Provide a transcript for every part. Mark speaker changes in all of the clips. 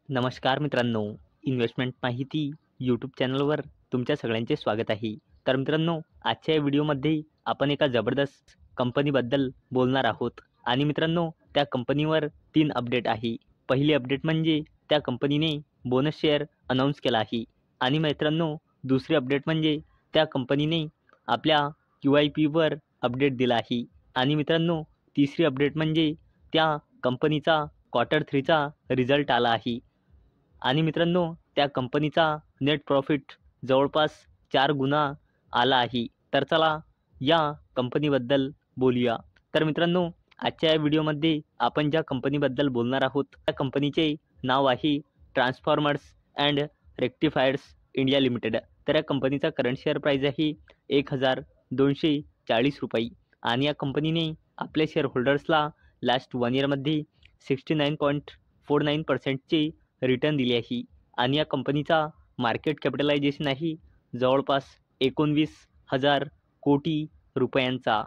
Speaker 1: नमस्कार मित्रांनो, इन्व्हेस्टमेंट माहिती यूट्यूब चॅनलवर तुमच्या सगळ्यांचे स्वागत आहे. तर मित्रांनो, आजच्या या व्हिडिओमध्ये आपण एका जबरदस्त कंपनीबद्दल बोलणार आहोत आणि मित्रांनो, त्या कंपनीवर 3 अपडेट आहे. पहिली अपडेट म्हणजे त्या कंपनीने बोनस शेअर अनाऊन्स केला आहे आणि मित्रांनो, दुसरी अपडेट म्हणजे त्या कंपनीने आपल्या QIPवर अपडेट दिला आहे आणि मित्रांनो, तिसरी अपडेट म्हणजे त्या कंपनीचा क्वार्टर 3चा रिझल्ट आला आहे. आणि मित्रांनो, त्या कंपनीचा नेट प्रॉफिट जवळपास 4 गुणा आला आहे. तर चला या कंपनीबद्दल बोलूया. तर मित्रांनो, आजच्या या व्हिडिओमध्ये आपण ज्या कंपनीबद्दल बोलणार आहोत, त्या कंपनीचे नाव आहे transformers and rectifiers India limited. तर या कंपनीचा करंट शेअर प्राईस आहे ₹1240 आणि या कंपनीने आपल्या शेअर होल्डर्सला लास्ट 1 इयरमध्ये 69.49%चे रिटर्न दिली आहे आणि या कंपनीचा मार्केट कॅपिटलायझेशन आहे जवळपास 19,000 कोटी रुपयांचा.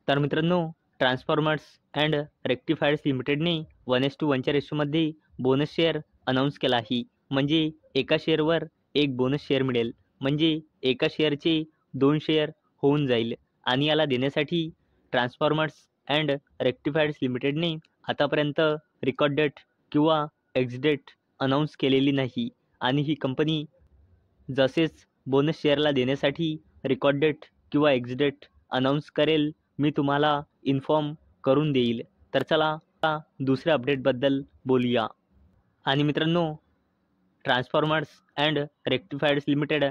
Speaker 1: तर मित्रांनो, ट्रान्सफॉर्मर्स अँड रेक्टिफायर्स लिमिटेडने 1:1च्या रेशोमध्ये बोनस शेअर अनाऊन्स केला आहे. म्हणजे एका शेअरवर एक बोनस शेअर मिळेल, म्हणजे एका शेअरचे 2 शेअर होऊन जाईल आणि याला देण्यासाठी ट्रान्सफॉर्मर्स अँड रेक्टिफायर्स लिमिटेडने आतापर्यंत रेकॉर्ड डेट किंवा एक्स डेट अनाऊन्स केलेली नाही आणि ही कंपनी जसेच बोनस शेअरला देण्यासाठी रेकॉर्ड डेट किंवा एक्स डेट अनाऊन्स करेल, मी तुम्हाला इन्फॉर्म करून देईल. तर चला आता दुसऱ्या अपडेटबद्दल बोलूया. आणि मित्रांनो, transformers and rectifiers limited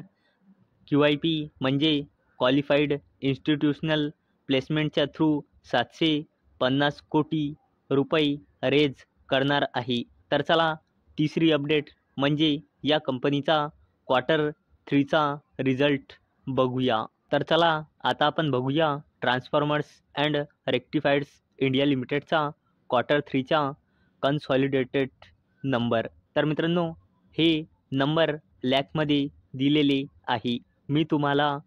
Speaker 1: QIP म्हणजे क्वालिफाईड इन्स्टिट्यूशनल प्लेसमेंटच्या थ्रू 750 कोटी रुपये रेज करणार आहे. तर चला तिसरी अपडेट म्हणजे या कंपनीचा क्वार्टर 3चा रिझल्ट बघूया. तर चला आता आपण बघूया ट्रान्सफॉर्मर्स अँड रेक्टिफायर्स इंडिया लिमिटेडचा क्वार्टर 3चा कन्सॉलिडेटेड नंबर. तर मित्रांनो, हे नंबर लॅखमध्ये दिलेले आहे. मी तुम्हाला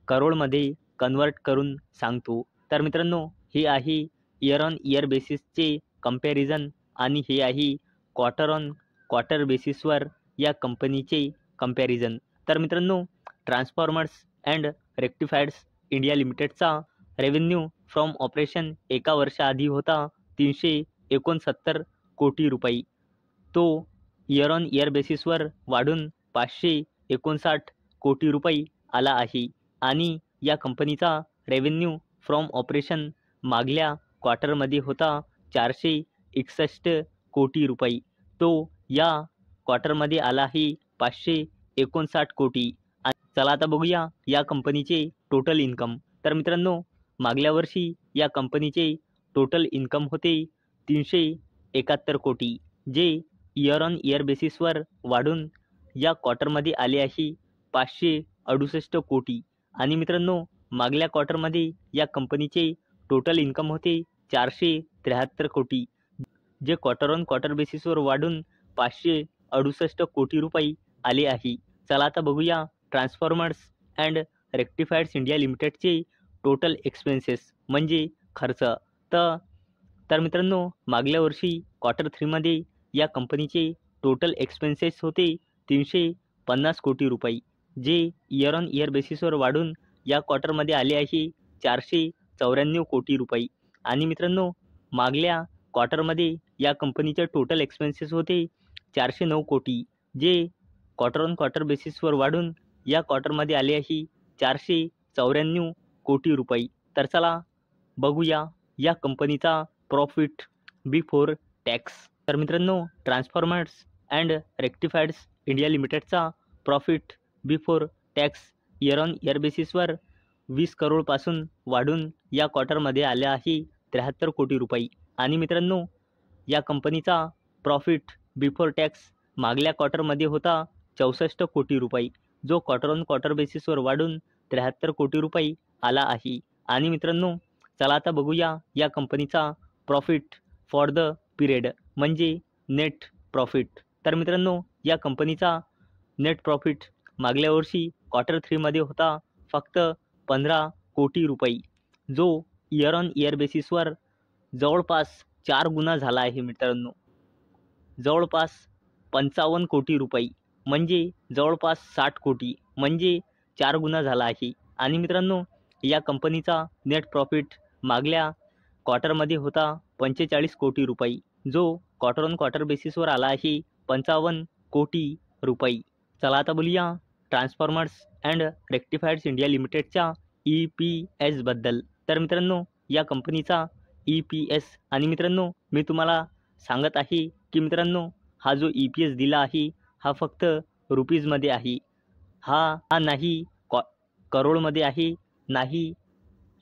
Speaker 1: करोडमध्ये कन्वर्ट करून सांगतो. तर मित्रांनो, हे आहे इयर ऑन इयर बेसिसचे कंपॅरिझन आणि हे आहे क्वार्टर ऑन क्वार्टर बेसिसवर या कंपनीचे कंपॅरिझन. तर मित्रांनो, ट्रान्सफॉर्मर्स अँड रेक्टिफायर्स इंडिया लिमिटेडचा रेव्हेन्यू फ्रॉम ऑपरेशन एका वर्षाआधी होता 369 कोटी रुपये. तो इयर ऑन इयर बेसिसवर वाढून 559 कोटी रुपये आला आहे आणि या कंपनीचा रेव्हेन्यू फ्रॉम ऑपरेशन मागल्या क्वार्टरमध्ये होता 461 कोटी रुपये. तो या क्वार्टरमध्ये आला आहे 559 कोटी. चला आता बघूया या कंपनीचे टोटल इन्कम. तर मित्रांनो, मागल्या वर्षी या कंपनीचे टोटल इन्कम होते 371 कोटी, जे इयर ऑन इयर बेसिसवर वाढून या क्वार्टरमध्ये आले आहे 568 कोटी. आणि मित्रांनो, मागल्या क्वार्टरमध्ये या कंपनीचे टोटल इन्कम होते 473 कोटी, जे क्वार्टर ऑन क्वार्टर बेसिसवर वाढून 568 कोटी रुपये आले आहे. चला आता बघूया ट्रान्सफॉर्मर्स अँड रेक्टिफायर्स इंडिया लिमिटेडचे टोटल एक्सपेन्सेस म्हणजे खर्च. तर मित्रांनो, मागल्या वर्षी क्वार्टर 3मध्ये या कंपनीचे टोटल एक्सपेन्सेस होते 350 कोटी रुपये, जे इयर ऑन इयर बेसिसवर वाढून या क्वार्टरमध्ये आले आहे 494 कोटी रुपये. आणि मित्रांनो, मागल्या क्वार्टरमध्ये या कंपनीचे टोटल एक्सपेन्सेस होते 409 कोटी, जे क्वार्टर ऑन क्वार्टर बेसिसवर वाढून या क्वार्टरमध्ये आले आहे 494 कोटी रुपये. तर चला बघूया या कंपनीचा प्रॉफिट बिफोर टॅक्स. तर मित्रांनो, ट्रान्सफॉर्मर्स अँड रेक्टिफायर्स इंडिया लिमिटेडचा profit before tax year on year बेसिसवर 20 करोडपासून वाढून या क्वार्टरमध्ये आले आहे 73 कोटी रुपये. आणि मित्रांनो, या कंपनीचा प्रॉफिट बिफोर टॅक्स मागल्या क्वार्टरमध्ये होता 64 कोटी रुपये, जो क्वार्टर ऑन क्वार्टर बेसिसवर वाढून 73 कोटी रुपये आला आहे. आणि मित्रांनो, चला आता बघूया या कंपनीचा प्रॉफिट फॉर द पिरियड म्हणजे नेट प्रॉफिट. तर मित्रांनो, या कंपनीचा नेट प्रॉफिट मागल्या वर्षी क्वार्टर 3मध्ये होता फक्त 15 कोटी रुपये, जो इयर ऑन इयर बेसिसवर जवळपास 4 गुणा झाला आहे मित्रांनो. जवळपास 55 कोटी रुपये म्हणजे जवळपास 60 कोटी म्हणजे 4 गुणा झाला आहे. आणि मित्रांनो, या कंपनीचा नेट प्रॉफिट मागल्या क्वार्टरमध्ये होता 45 कोटी रुपये, जो क्वार्टर ऑन क्वार्टर बेसिसवर आला आहे 55 कोटी रुपये. चला आता बोलूया ट्रान्सफॉर्मर्स अँड रेक्टिफायर्स इंडिया लिमिटेडच्या EPS बद्दल. तर मित्रांनो, या कंपनीचा EPS आणि मित्रांनो मी तुम्हाला सांगत आहे की मित्रांनो, हा जो EPS दिला आहे हा फक्त रुपीजमध्ये आहे. हा नाही करोडमध्ये आहे, नाही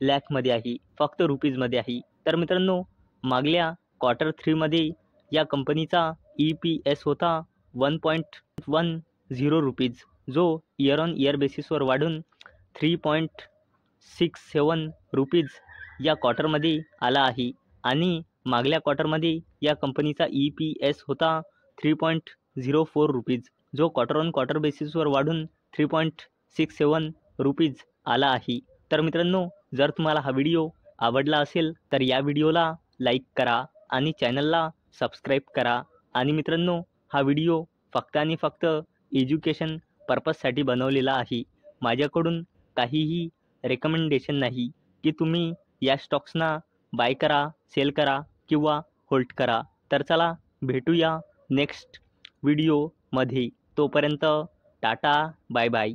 Speaker 1: लॅखमध्ये आहे, फक्त रुपीजमध्ये आहे. तर मित्रांनो, मागल्या क्वार्टर 3मध्ये या कंपनीचा EPS होता 1.10 रुपीज, जो इयर ऑन इयर बेसिसवर वाढून 3.67 रुपीज या क्वार्टरमध्ये आला आहे. आणि मागल्या क्वार्टरमध्ये या कंपनीचा EPS होता 3.04 रुपीज, जो क्वार्टर ऑन क्वार्टर बेसिसवर वाढून 3.67 रुपीज आला आहे. तर मित्रांनो, जर तुम्हाला हा व्हिडिओ आवडला असेल तर या व्हिडिओला लाईक करा आणि चॅनलला सबस्क्राईब करा. आणि मित्रांनो, हा व्हिडिओ फक्त आणि फक्त एज्युकेशन पर्पजसाठी बनवलेला आहे. माझ्याकडून काहीही रेकमेंडेशन नाही की तुम्ही या स्टॉक्सना बाय करा, सेल करा किंवा होल्ड करा. तर चला भेटूया नेक्स्ट व्हिडिओमध्ये. तोपर्यंत टाटा, बाय बाय.